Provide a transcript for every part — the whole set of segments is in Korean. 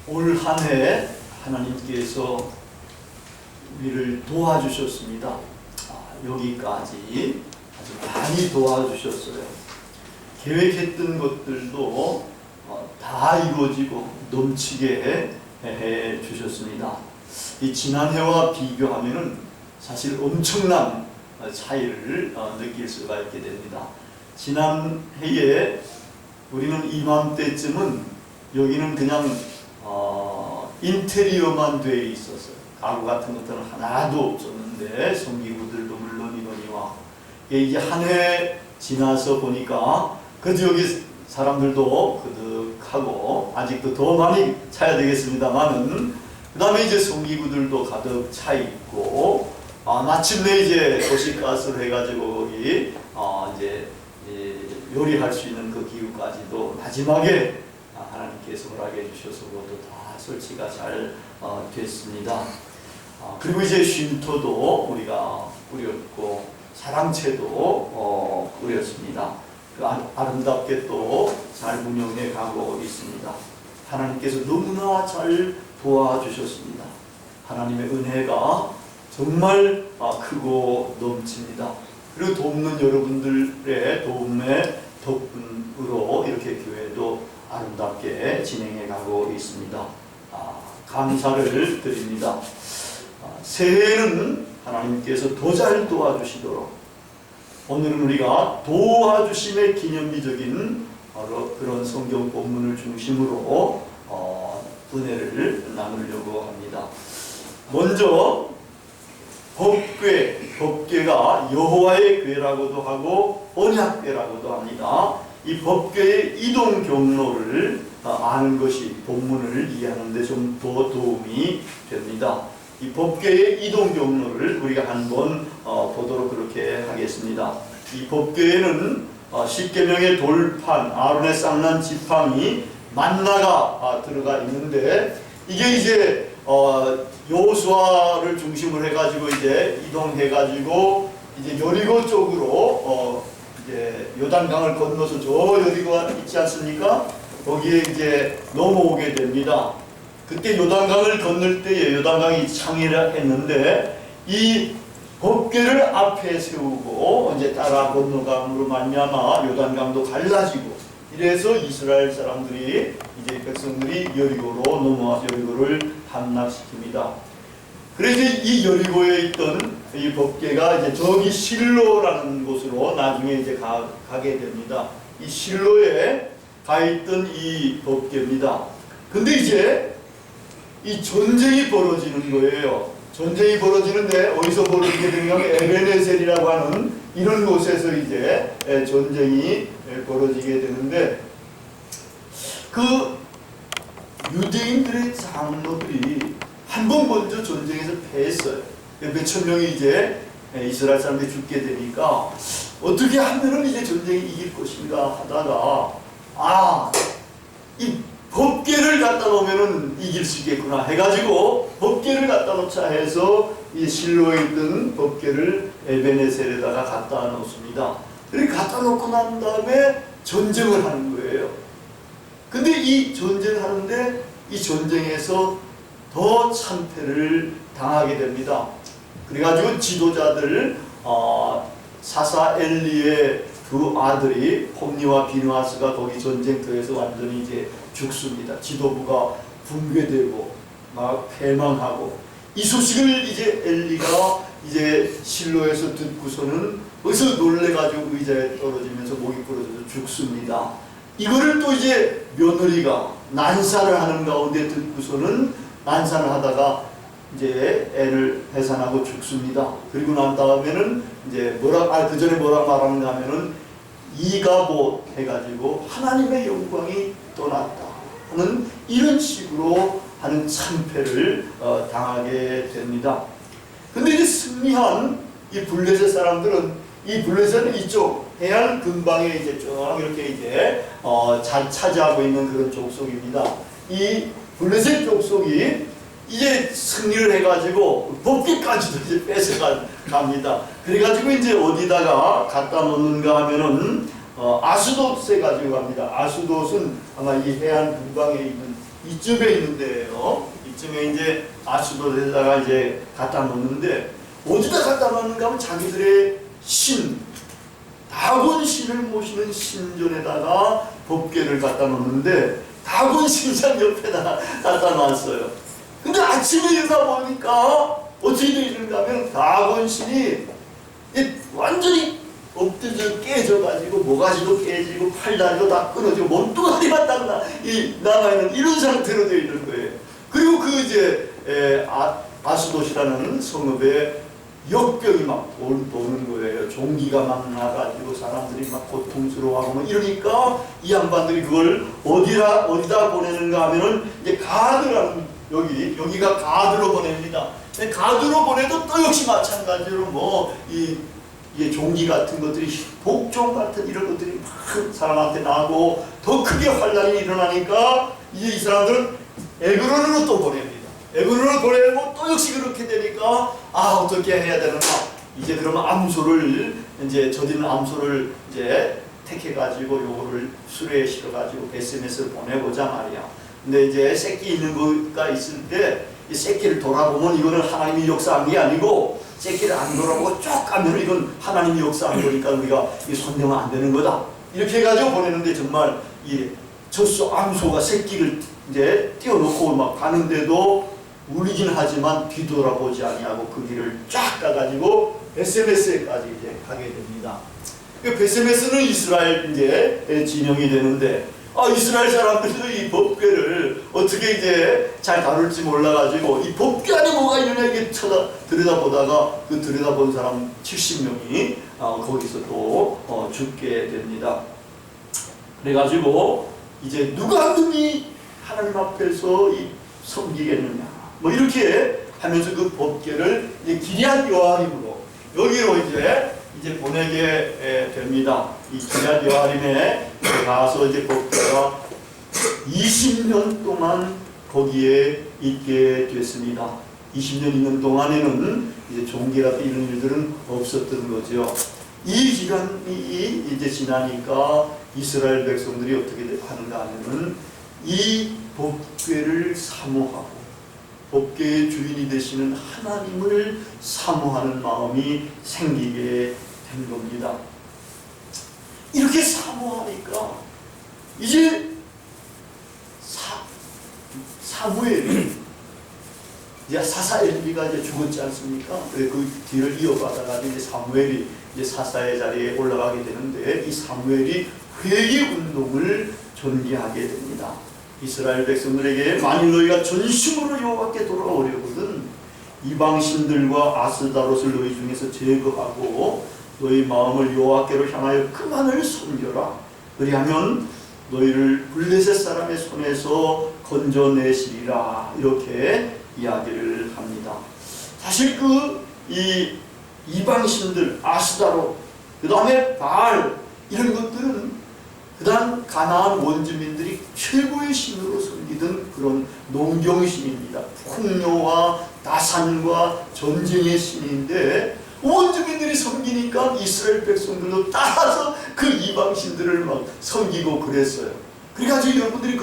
올 한 해 하나님께서 우리를 도와주셨습니다. 여기까지 아주 많이 도와주셨어요. 계획했던 것들도 다 이루어지고 넘치게 해 주셨습니다. 이 지난해와 비교하면은 사실 엄청난 차이를 느낄 수가 있게 됩니다. 지난해에 우리는 이맘때쯤은 여기는 그냥 인테리어만 되어 있었어요. 가구 같은 것들은 하나도 없었는데 성기구들도 물론이거니와 이제 한 해 지나서 보니까 그래도 여기 사람들도 그득하고 아직도 더 많이 차야 되겠습니다만은 그 다음에 이제 성기구들도 가득 차 있고 마침내 이제 도시가스로 해가지고 거기 이제 요리할 수 있는 그 기구까지도 마지막에 하나님께서 허락해 주셔서 그것도 다 설치가 잘 됐습니다. 그리고 이제 쉼터도 우리가 꾸렸고 사랑채도 꾸렸습니다. 아름답게 또 잘 운영해 가고 있습니다. 하나님께서 너무나 잘 도와주셨습니다. 하나님의 은혜가 정말 크고 넘칩니다. 그리고 돕는 여러분들의 도움의 덕분으로 이렇게 교회도 아름답게 진행해 가고 있습니다. 감사를 드립니다. 새해에는 하나님께서 더 잘 도와주시도록 오늘은 우리가 도와주심의 기념비적인 그런 성경 본문을 중심으로 은혜를 나누려고 합니다. 먼저 법궤가 여호와의 궤라고도 하고 언약궤라고도 합니다. 이 법궤의 이동 경로를 아는 것이 본문을 이해하는 데 좀 더 도움이 됩니다. 이 법궤의 이동 경로를 우리가 한번 보도록 그렇게 하겠습니다. 이 법궤에는 십계명의 돌판, 아론의 쌍난 지팡이, 만나가 들어가 있는데 이게 이제 여호수아를 중심으로 해가지고 이제 이동해가지고 이제 여리고 쪽으로 이제 요단강을 건너서 저 여리고가 있지 않습니까? 거기에 이제 넘어오게 됩니다. 그때 요단강을 건널 때에 요단강이 창이라 했는데 이 법궤를 앞에 세우고 이제 따라 건너감으로 말미암아 요단강도 갈라지고 이래서 이스라엘 사람들이 이제 백성들이 여리고로 넘어와서 여리고를 함락시킵니다. 그래서 이 여리고에 있던 이 법궤가 이제 저기 실로라는 곳으로 나중에 이제 가게 됩니다. 이 실로에 가 있던 이 법궤입니다. 근데 이제 이 전쟁이 벌어지는 거예요. 전쟁이 벌어지는데 어디서 벌어지게 되냐면 에베네셀이라고 하는 이런 곳에서 이제 전쟁이 벌어지게 되는데 그 유대인들의 장로들이 한 번 먼저 전쟁에서 패했어요. 몇천 명이 이제 이스라엘 사람들이 죽게 되니까 어떻게 하면은 이제 전쟁이 이길 것인가 하다가 이 법궤를 갖다 놓으면은 이길 수 있겠구나 해가지고 법궤를 갖다 놓자 해서 이 실로에 있던 법궤를 에베네셀에다가 갖다 놓습니다. 그렇게 갖다 놓고 난 다음에 전쟁을 하는 거예요. 근데 이 전쟁을 하는데 이 전쟁에서 더 참패를 당하게 됩니다. 그래가지고 지도자들 사사 엘리의 두 아들이 홈니와 비누아스가 거기 전쟁터에서 완전히 이제 죽습니다. 지도부가 붕괴되고 막 패망하고 이 소식을 이제 엘리가 이제 실로에서 듣고서는 어디서 놀래가지고 의자에 떨어지면서 목이 부러져서 죽습니다. 이거를 또 이제 며느리가 난사를 하는 가운데 듣고서는 난사를 하다가 이제 애를 해산하고 죽습니다. 그리고 난 다음에는 이제 그 전에 뭐라 말하는가 하면은 이가봇 해가지고 하나님의 영광이 떠났다 하는 이런 식으로 하는 참패를 당하게 됩니다. 근데 이제 승리한 이 블레셋 사람들은 이 블레셋은 이쪽 해안 근방에 이제 쭉 이렇게 이제 잘 차지하고 있는 그런 족속입니다. 이 블레셋 족속이 이제 승리를 해가지고 법궤까지도 이제 뺏어갑니다. 그래가지고 이제 어디다가 갖다 놓는가 하면은 아수돗에 가지고 갑니다. 아수돗은 아마 이 해안 근방에 있는 이쯤에 있는데요. 이쯤에 이제 아수도에다가 이제 갖다 놓는데 어디다 갖다 놓는가 하면 자기들의 신, 다곤 신을 모시는 신전에다가 법궤를 갖다 놓는데 다곤 신상 옆에다 갖다 놨어요. 근데 아침에 일어나 보니까 어떻게 되는가 하면 다곤 신이 완전히 엎드져 깨져가지고 모가지도 깨지고 팔다리도 다 끊어지고 몸뚱아리만 딱 남아있는 이런 상태로 되어 있는 거예요. 그리고 그 이제 아수도시라는 성읍에 역병이 막 도는 거예요. 종기가 막 나가지고 사람들이 막 고통스러워하고 뭐 이러니까 이 양반들이 그걸 어디다 보내는가 하면은 이제 가드라는 여기가 가드로 보냅니다. 가드로 보내도 또 역시 마찬가지로 이게 종기 같은 것들이 복종 같은 이런 것들이 막 사람한테 나고 더 크게 환란이 일어나니까 이제 이 사람들은 에그론으로 또 보냅니다. 에그론을 보내고 또 역시 그렇게 되니까 어떻게 해야 되는가? 이제 그러면 암소를 이제 저지른 암소를 이제 택해가지고 요거를 수레에 실어가지고 베스메스를 보내보자 말이야. 근데 이제 새끼 있는 거가 있을 때 이 새끼를 돌아보면 이거는 하나님이 역사한 게 아니고 새끼를 안 돌아보고 쭉 가면 이건 하나님이 역사한 거니까 우리가 손대면 안 되는 거다. 이렇게 해가지고 보내는데 정말 이 젖소 암소가 새끼를 이제 띄워놓고 막 가는데도 울리긴 하지만 뒤돌아보지 아니하고 그 길을 쫙 가가지고 베스메스에까지 이제 가게 됩니다. 그 베스메스는 이스라엘 이제 진영이 되는데 이스라엘 사람들도 이 법궤를 어떻게 이제 잘 다룰지 몰라가지고 이 법궤 안에 뭐가 있느냐 이렇게 들여다보다가 그 들여다본 사람 70명이 거기서 또 죽게 됩니다. 그래가지고 이제 누가 능히 하나님 앞에서 섬기겠느냐 뭐 이렇게 하면서 그 법궤를 기럇 여아림으로 여기로 이제 보내게 됩니다. 이 기럇 여아림에 가서 이제 법궤가 20년 동안 거기에 있게 됐습니다. 20년 있는 동안에는 이제 종기라든 이런 일들은 없었던 거죠. 이 기간이 이제 지나니까 이스라엘 백성들이 어떻게 하는가 하면은 이 법궤를 사모하고 법궤의 주인이 되시는 하나님을 사모하는 마음이 생기게 된 겁니다. 이렇게 사모하니까 이제 사무엘이 이제 사사엘리가 이제 죽었지 않습니까? 그 뒤를 이어받아가 이제 사무엘이 이제 사사의 자리에 올라가게 되는데 이 사무엘이 회개 운동을 전개하게 됩니다. 이스라엘 백성들에게 만일 너희가 전심으로 여호와께 돌아오려거든 이방신들과 아스다롯을 너희 중에서 제거하고 너희 마음을 여호와께로 향하여 그만을 섬겨라. 그리하면 너희를 블레셋 사람의 손에서 건져내시리라. 이렇게 이야기를 합니다. 사실 이 이방신들 아스다롯 그 다음에 바알 이런 것들은 그다음 가나안 원주민들이 최고의 신으로 섬기던 그런 농경신입니다. 풍요와 다산과 전쟁의 신인데 원주민들이 섬기니까 이스라엘 백성들도 따라서 그 이방신들을 막 섬기고 그랬어요. 그래가지고 여러분들이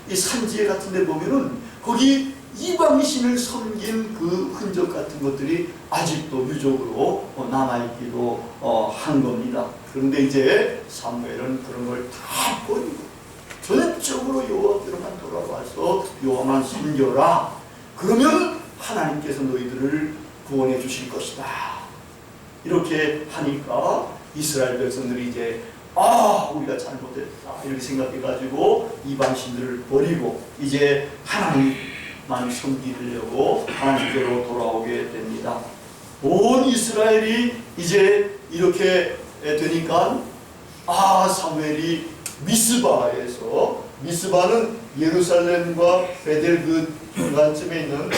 이 산지에 같은 데 보면은 거기 이방신을 섬긴 그 흔적 같은 것들이 아직도 유적으로 남아있기도 한 겁니다. 그런데 이제 사무엘은 그런 걸 다 버리고 전적으로 여호와께로만 돌아와서 여호와만 섬겨라. 그러면 하나님께서 너희들을 구원해 주실 것이다. 이렇게 하니까 이스라엘 백성들이 이제 우리가 잘못했다 이렇게 생각해가지고 이방신들을 버리고 이제 하나님만 섬기려고 하나님께로 돌아오게 됩니다. 온 이스라엘이 이제 이렇게 되니까 사무엘이 미스바는 예루살렘과 베델 그 중간쯤에 있는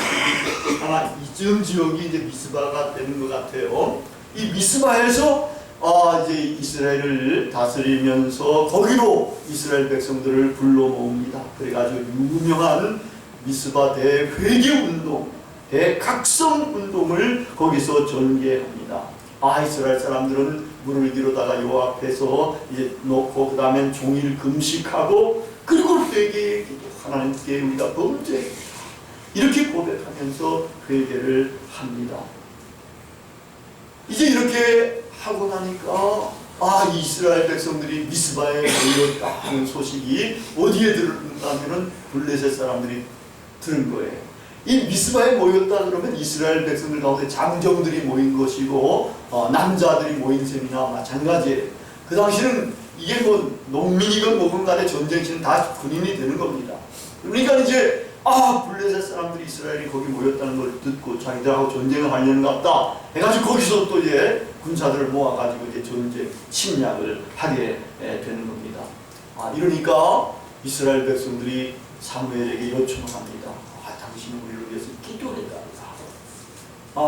아마 이쯤 지역이 이제 미스바가 되는 것 같아요. 이 미스바에서 이제 이스라엘을 다스리면서 거기로 이스라엘 백성들을 불러 모읍니다. 그래가지고 유명한 미스바 대회개운동, 대각성 운동을 거기서 전개합니다. 이스라엘 사람들은 물을 기르다가 여호와 앞에서 이제 놓고 그 다음엔 종일 금식하고 그리고 회개의 기도 하나님께 우리가 범죄했다. 이렇게 고백하면서 회개를 합니다. 이제 이렇게 하고 나니까 이스라엘 백성들이 미스바에 모였다 하는 소식이 어디에 들었냐면은 블레셋 사람들이 들은 거예요. 이 미스바에 모였다 그러면 이스라엘 백성들 가운데 장정들이 모인 것이고 남자들이 모인 셈이나 마찬가지예요. 그 당시는 이게 뭐 농민이건 뭐건 간에 전쟁시는 다 군인이 되는 겁니다. 그러니까 이제 블레셋 사람들이 이스라엘이 거기 모였다는 걸 듣고 자기들하고 전쟁을 하려는 것 같다 해가지고 거기서 또 이제 군사들을 모아가지고 이제 전쟁 침략을 하게 되는 겁니다. 이러니까 이스라엘 백성들이 사무엘에게 요청을 합니다. 당신은 우리를 위해서 기도해달라.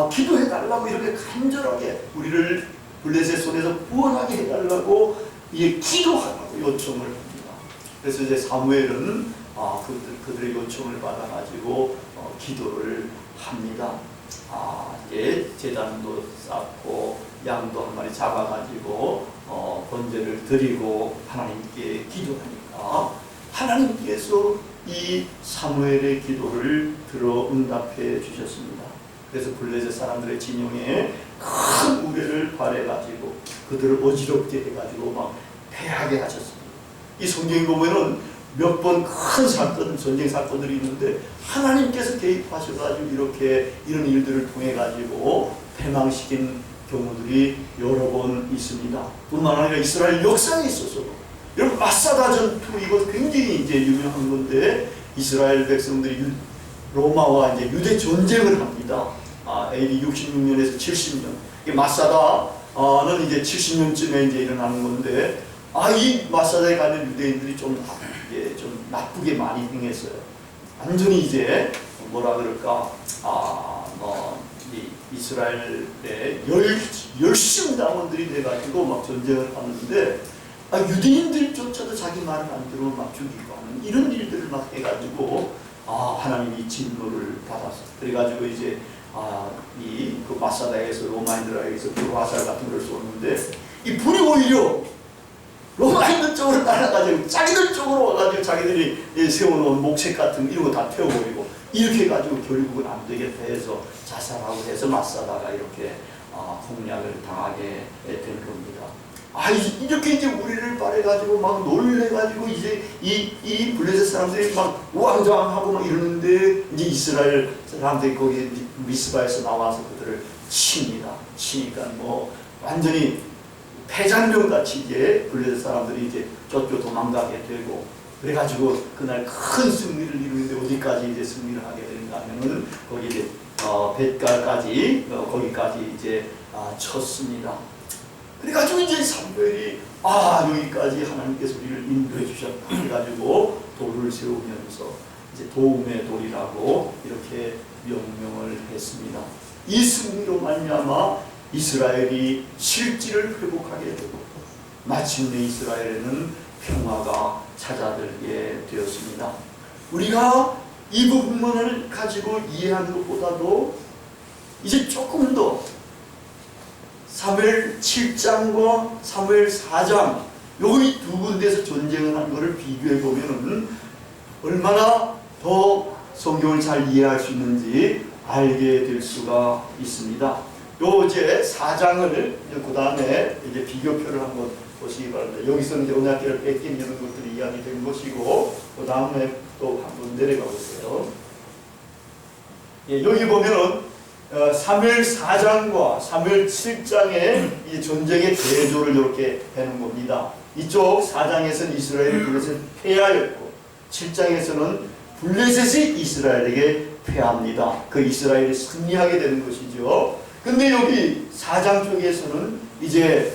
기도해달라고 이렇게 간절하게 우리를 블레셋 손에서 구원하게 해달라고 이게 기도하라고 요청을 합니다. 그래서 이제 사무엘은 그들의 요청을 받아가지고 기도를 합니다. 이제 제단도 쌓고 양도 한 마리 잡아가지고 번제를 드리고 하나님께 기도하니까 하나님께서 이 사무엘의 기도를 들어 응답해 주셨습니다. 그래서 블레셋 사람들의 진영에 큰 우레를 발해가지고 그들을 어지럽게 해가지고 막 패하게 하셨습니다. 이 성경에 보면은 몇 번 큰 사건, 전쟁 사건들이 있는데 하나님께서 개입하셔가지고 이렇게 이런 일들을 통해 가지고 패망시킨 경우들이 여러 번 있습니다. 뿐만 아니라 이스라엘 역사에 있어서도 여러분 마사다 전투 이거 굉장히 이제 유명한 건데 이스라엘 백성들이 로마와 이제 유대 전쟁을 합니다. AD 66년에서 70년. 마사다는 이제 70년쯤에 이제 일어나는 건데 이 마사다에 가는 유대인들이 좀 나쁘게 많이 행했어요. 완전히 이제 뭐라 그럴까 이스라엘의 열심 당원들이 돼가지고 막 전쟁을 하는데 유대인들조차도 자기 말을 안 들으면 막 죽이고 하는 이런 일들을 막 해가지고 하나님이 진노를 받았어. 그래가지고 이제 그 마사다에서 로마인들에게서 불화살 같은 걸 쏘는데 이 불이 오히려 로마인들 쪽으로 날아가지고 자기들 쪽으로 와가지고 자기들이 세워놓은 목책 같은 이런 거 다 태워버리고 이렇게 해가지고 결국은 안 되겠다 해서 자살하고 해서 마사다가 이렇게 공략을 당하게 된 겁니다. 이렇게 이제 우리를 바래가지고 막 놀래가지고 이제 이 블레셋 사람들이 막 우왕좌왕하고 막 이러는데 이제 이스라엘 사람들이 거기 미스바에서 나와서 그들을 칩니다. 치니까 뭐 완전히 패잔병 같이 이제 블레셋 사람들이 이제 저쪽 도망가게 되고 그래가지고 그날 큰 승리를 이루는데 어디까지 이제 승리를 하게 되는가 하면은 거기 이제 벳갈까지 거기까지 이제 쳤습니다. 그래가지고 이제 사무엘이 여기까지 하나님께서 우리를 인도해 주셨다 해가지고 돌을 세우면서 이제 도움의 돌이라고 이렇게 명명을 했습니다. 이 승리로 말미암아 이스라엘이 실지를 회복하게 되고 마침내 이스라엘에는 평화가 찾아들게 되었습니다. 우리가 이 부분을 가지고 이해하는 것보다도 이제 조금 더 사무엘 7장과 사무엘 4장 여기 두 군데에서 전쟁을 한 것을 비교해 보면은 얼마나 더 성경을 잘 이해할 수 있는지 알게 될 수가 있습니다. 요 이제 4장을 그 다음에 이제 비교표를 한번 보시기 바랍니다. 여기서는 이제 언약궤를 뺏긴 이런 것들이 이야기된 것이고 그 다음에 또 한번 내려가 보세요. 여기 보면은 사무엘 4장과 사무엘 7장의 이 전쟁의 대조를 이렇게 해놓은 겁니다. 이쪽 4장에서는 이스라엘이 블레셋 패하였고 7장에서는 블레셋이 이스라엘에게 패합니다. 그 이스라엘이 승리하게 되는 것이죠. 근데 여기 4장 쪽에서는 이제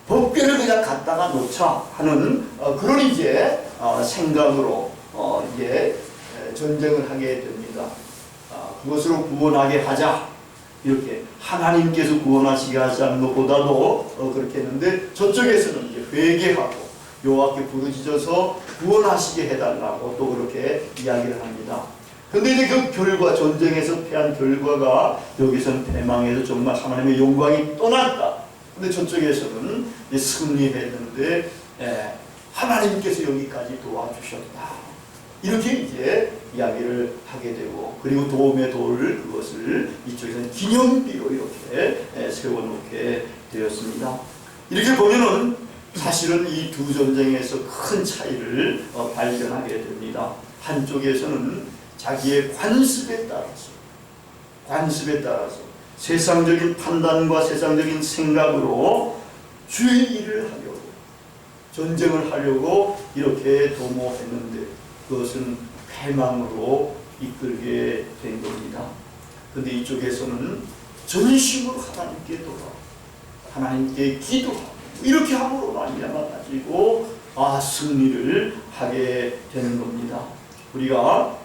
법궤를 그냥 갖다가 놓자 하는 그런 이제 생각으로 이제 전쟁을 하게 됩니다. 그것으로 구원하게 하자 이렇게 하나님께서 구원하시게 하자는 것보다도 그렇게 했는데 저쪽에서는 이제 회개하고 여호와께 부르짖어서 구원하시게 해달라고 또 그렇게 이야기를 합니다. 근데 이제 그 결과 전쟁에서 패한 결과가 여기서는 패망해서 정말 하나님의 영광이 떠났다. 근데 저쪽에서는 승리했는데 하나님께서 여기까지 도와주셨다. 이렇게 이제 이야기를 하게 되고, 그리고 도움의 도를 그것을 이쪽에서는 기념비로 이렇게 세워놓게 되었습니다. 이렇게 보면은 사실은 이 두 전쟁에서 큰 차이를 발견하게 됩니다. 한쪽에서는 자기의 관습에 따라서 세상적인 판단과 세상적인 생각으로 주의 일을 하려고, 전쟁을 하려고 이렇게 도모했는데 그것은 패망으로 이끌게 된 겁니다. 그런데 이쪽에서는 전심으로 하나님께 돌아오고 하나님께 기도하고 이렇게 함으로 말미암아 가지고 승리를 하게 되는 겁니다. 우리가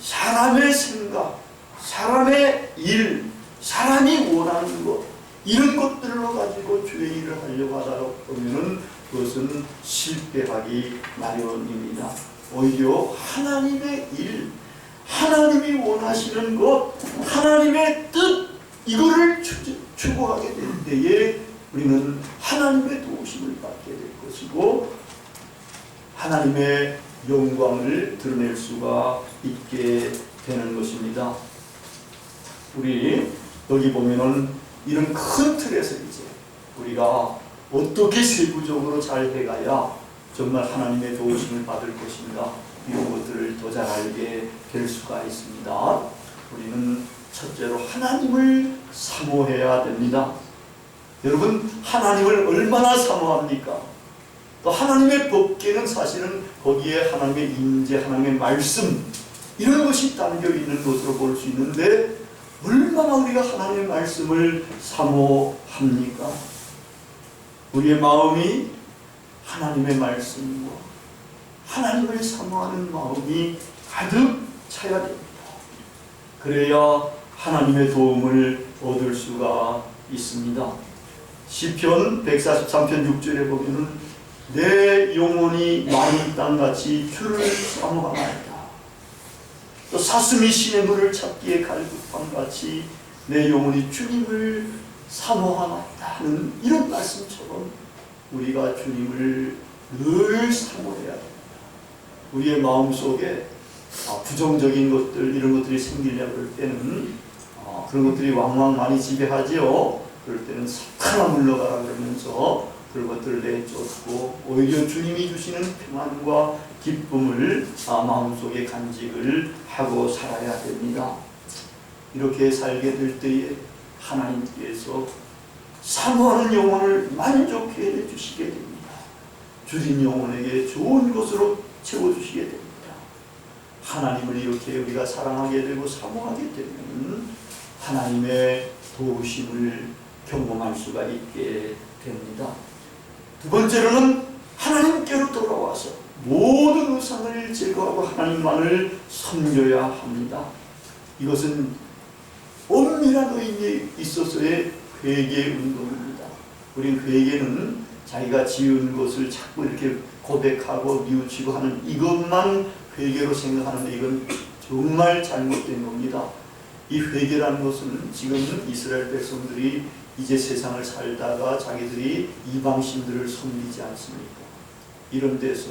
사람의 생각, 사람의 일, 사람이 원하는 것, 이런 것들로 가지고 주의 일을 하려고 하다 보면은 그것은 실패하기 마련입니다. 오히려 하나님의 일, 하나님이 원하시는 것, 하나님의 뜻, 이거를 추구하게 될 때에 우리는 하나님의 도우심을 받게 될 것이고 하나님의 영광을 드러낼 수가 있게 되는 것입니다. 우리 여기 보면은 이런 큰 틀에서 이제 우리가 어떻게 세부적으로 잘 해가야 정말 하나님의 도우심을 받을 것인가, 이런 것들을 더 잘 알게 될 수가 있습니다. 우리는 첫째로 하나님을 사모해야 됩니다. 여러분, 하나님을 얼마나 사모합니까? 또 하나님의 법궤는 사실은 거기에 하나님의 임재, 하나님의 말씀, 이런 것이 담겨 있는 것으로 볼 수 있는데 얼마나 우리가 하나님의 말씀을 사모합니까? 우리의 마음이 하나님의 말씀과 하나님을 사모하는 마음이 가득 차야 됩니다. 그래야 하나님의 도움을 얻을 수가 있습니다. 시편 143편 6절에 보면은 내 영혼이 마른 땅같이 주를 사모하나이다. 또 사슴이 신의 물을 찾기에 갈급함같이 내 영혼이 주님을 사모하나이다 하는 이런 말씀처럼 우리가 주님을 늘 사모해야 됩니다. 우리의 마음속에 부정적인 것들, 이런 것들이 생기려고 할 때는 그런 것들이 왕왕 많이 지배하지요. 그럴 때는 사탄아 물러가라 그러면서 그런 것들을 내쫓고 오히려 주님이 주시는 평안과 기쁨을 마음속에 간직을 하고 살아야 됩니다. 이렇게 살게 될 때에 하나님께서 사모하는 영혼을 만족해 해주시게 됩니다. 주린 영혼에게 좋은 것으로 채워주시게 됩니다. 하나님을 이렇게 우리가 사랑하게 되고 사모하게 되면 하나님의 도우심을 경험할 수가 있게 됩니다. 두 번째로는 하나님께로 돌아와서 모든 우상을 제거하고 하나님만을 섬겨야 합니다. 이것은 엄밀한 의미에 있어서의 회개 운동입니다. 우린 회개는 자기가 지은 것을 자꾸 이렇게 고백하고 뉘우치고 하는 이것만 회개로 생각하는데 이건 정말 잘못된 겁니다. 이 회개라는 것은 지금 이스라엘 백성들이 이제 세상을 살다가 자기들이 이방신들을 섬기지 않습니까? 이런 데서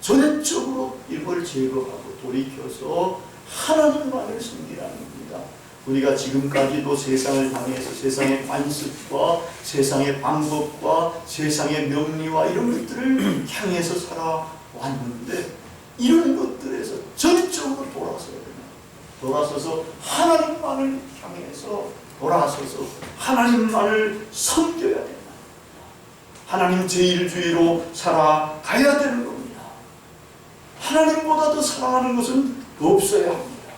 전적으로 이걸 제거하고 돌이켜서 하나님만을 섬기라는 겁니다. 우리가 지금까지도 세상을 향해서 세상의 관습과 세상의 방법과 세상의 명리와 이런 것들을 향해서 살아왔는데 이런 것들에서 전적으로 돌아서야 됩니다. 돌아서서 하나님만을 향해서 돌아서서 하나님만을 섬겨야 된다. 하나님 제1주의로 살아가야 되는 겁니다. 하나님보다 더 사랑하는 것은 없어야 합니다.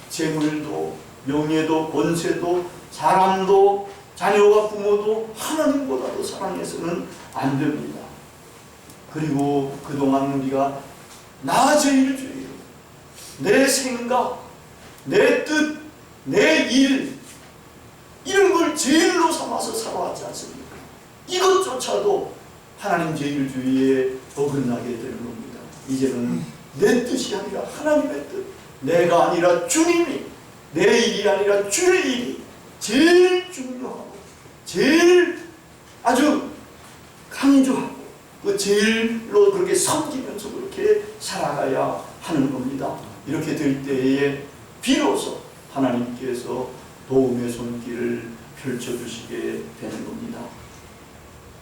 재물도 명예도 권세도 사람도 자녀와 부모도 하나님보다 더 사랑해서는 안 됩니다. 그리고 그동안 우리가 나 제1주의로 내 생각, 내 뜻, 내 일, 이런 걸 제일로 삼아서 살아왔지 않습니까? 이것조차도 하나님 제1주의에 어긋나게 되는 겁니다. 이제는 내 뜻이 아니라 하나님의 뜻, 내가 아니라 주님이, 내 일이 아니라 주의 일이 제일 중요하고 제일 아주 강조하고 그 제일로 그렇게 섬기면서 그렇게 살아가야 하는 겁니다. 이렇게 될 때에 비로소 하나님께서 도움의 손길을 펼쳐주시게 되는 겁니다.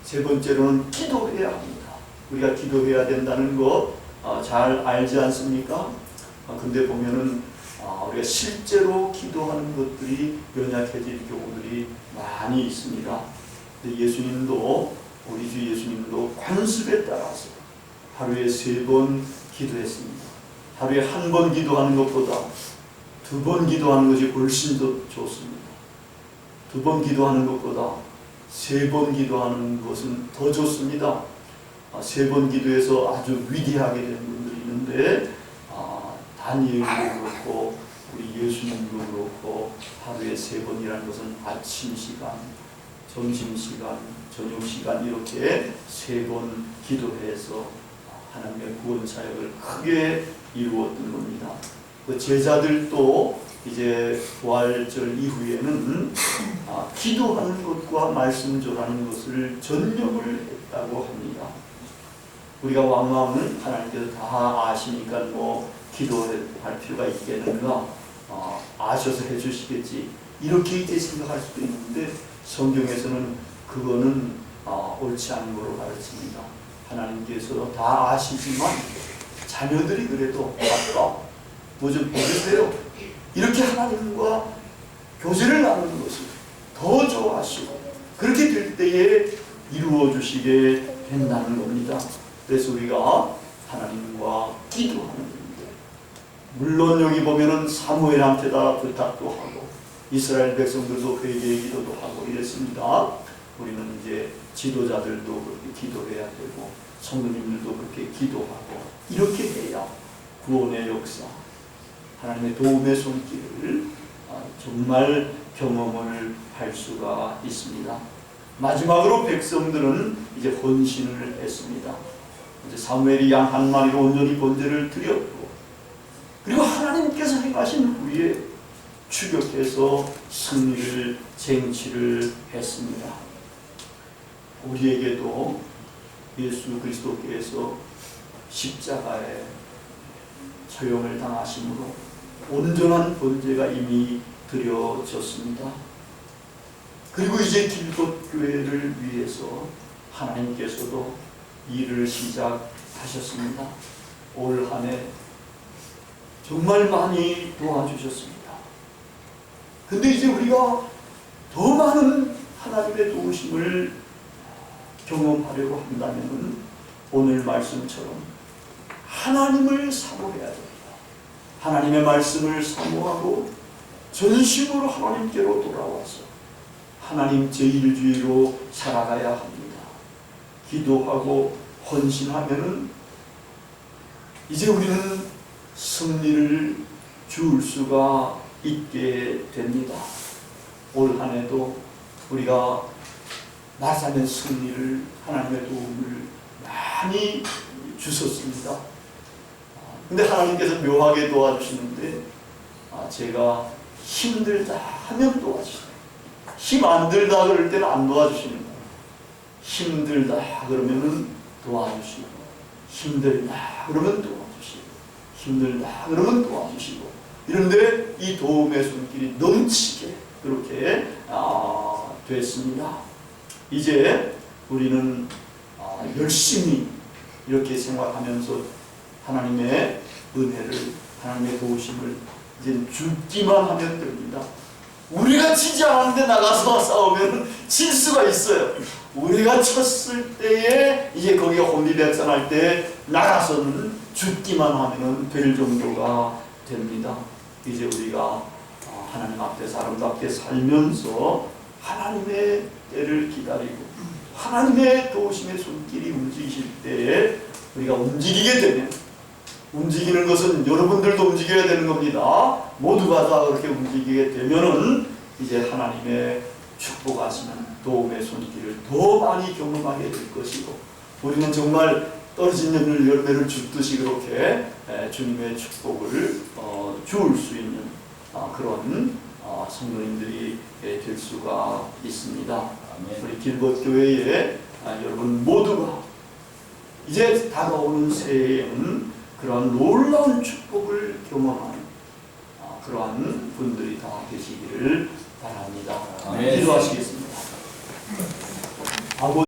세 번째로는 기도해야 합니다. 우리가 기도해야 된다는 거 잘 알지 않습니까? 근데 보면은 우리가 실제로 기도하는 것들이 연약해질 경우들이 많이 있습니다. 근데 예수님도, 우리 주 예수님도 관습에 따라서 하루에 3번 기도했습니다. 하루에 1번 기도하는 것보다 2번 기도하는 것이 훨씬 더 좋습니다. 2번 기도하는 것보다 3번 기도하는 것은 더 좋습니다. 3번 기도해서 아주 위대하게 된 분들이 있는데 다니엘도 그렇고 우리 예수님도 그렇고 하루에 3번이라는 것은 아침 시간, 점심 시간, 저녁 시간 이렇게 3번 기도해서 하나님의 구원 사역을 크게 이루었던 겁니다. 그 제자들도 이제 부활절 이후에는 기도하는 것과 말씀 전하는 것을 전념을 했다고 합니다. 우리가 왕왕 하나님께서 다 아시니까 뭐 기도할 필요가 있겠는가, 아셔서 해주시겠지 이렇게 이제 생각할 수도 있는데 성경에서는 그거는 옳지 않은 걸로 가르칩니다. 하나님께서 다 아시지만 자녀들이 그래도 아빠 뭐 좀 해주세요 이렇게 하나님과 교제를 나누는 것을 더 좋아하시고 그렇게 될 때에 이루어 주시게 된다는 겁니다. 그래서 우리가 하나님과 기도하는 겁니다. 물론 여기 보면은 사무엘한테다 부탁도 하고 이스라엘 백성들도 회개의 기도도 하고 이랬습니다. 우리는 이제 지도자들도 그렇게 기도해야 되고 성도님들도 그렇게 기도하고 이렇게 해야 구원의 역사, 하나님의 도움의 손길을 정말 경험을 할 수가 있습니다. 마지막으로 백성들은 이제 헌신을 했습니다. 이제 사무엘이 양 한 마리로 온전히 번제를 드렸고 그리고 하나님께서 행하신 후에 추격해서 승리를 쟁취를 했습니다. 우리에게도 예수 그리스도께서 십자가에 처형을 당하심으로 온전한 번제가 이미 드려졌습니다. 그리고 이제 길곶 교회를 위해서 하나님께서도 일을 시작하셨습니다. 올 한 해 정말 많이 도와주셨습니다. 근데 이제 우리가 더 많은 하나님의 도우심을 경험하려고 한다면 오늘 말씀처럼 하나님을 사모해야 됩니다. 하나님의 말씀을 사모하고 전심으로 하나님께로 돌아와서 하나님 제1주의로 살아가야 합니다. 기도하고 헌신하면은 이제 우리는 승리를 줄 수가 있게 됩니다. 올 한 해도 우리가 말하자면 승리를 하나님의 도움을 많이 주셨습니다. 근데 하나님께서 묘하게 도와주시는데 제가 힘들다 하면 도와주시고 힘 안 들다 그럴 때는 안 도와주시는 거예요. 힘들다 그러면은 도와주시고 힘들다 그러면 도와주시고 힘들다 그러면 도와주시고 이런데 이 도움의 손길이 넘치게 그렇게 됐습니다. 이제 우리는 열심히 이렇게 생각하면서 하나님의 은혜를 하나님의 도우심을 이제 죽기만 하면 됩니다. 우리가 치지 않았는데 나가서 싸우면 질 수가 있어요. 우리가 쳤을 때에 이제 거기가 혼비백산할 때 나가서는 죽기만 하면 될 정도가 됩니다. 이제 우리가 하나님 앞에서 아름답게 살면서 하나님의 때를 기다리고 하나님의 도우심의 손길이 움직이실 때에 우리가 움직이게 되면 움직이는 것은 여러분들도 움직여야 되는 겁니다. 모두가 다 그렇게 움직이게 되면은 이제 하나님의 축복하시는 도움의 손길을 더 많이 경험하게 될 것이고 우리는 정말 떨어진 열매를 줍듯이 그렇게 주님의 축복을 주울 수 있는 그런 성도님들이 될 수가 있습니다. 우리 길곶 교회에 여러분 모두가 이제 다가오는 새해에는 그러한 놀라운 축복을 경험하는 그러한 분들이 다 계시기를 바랍니다. 네. 기도하시겠습니다. 아버지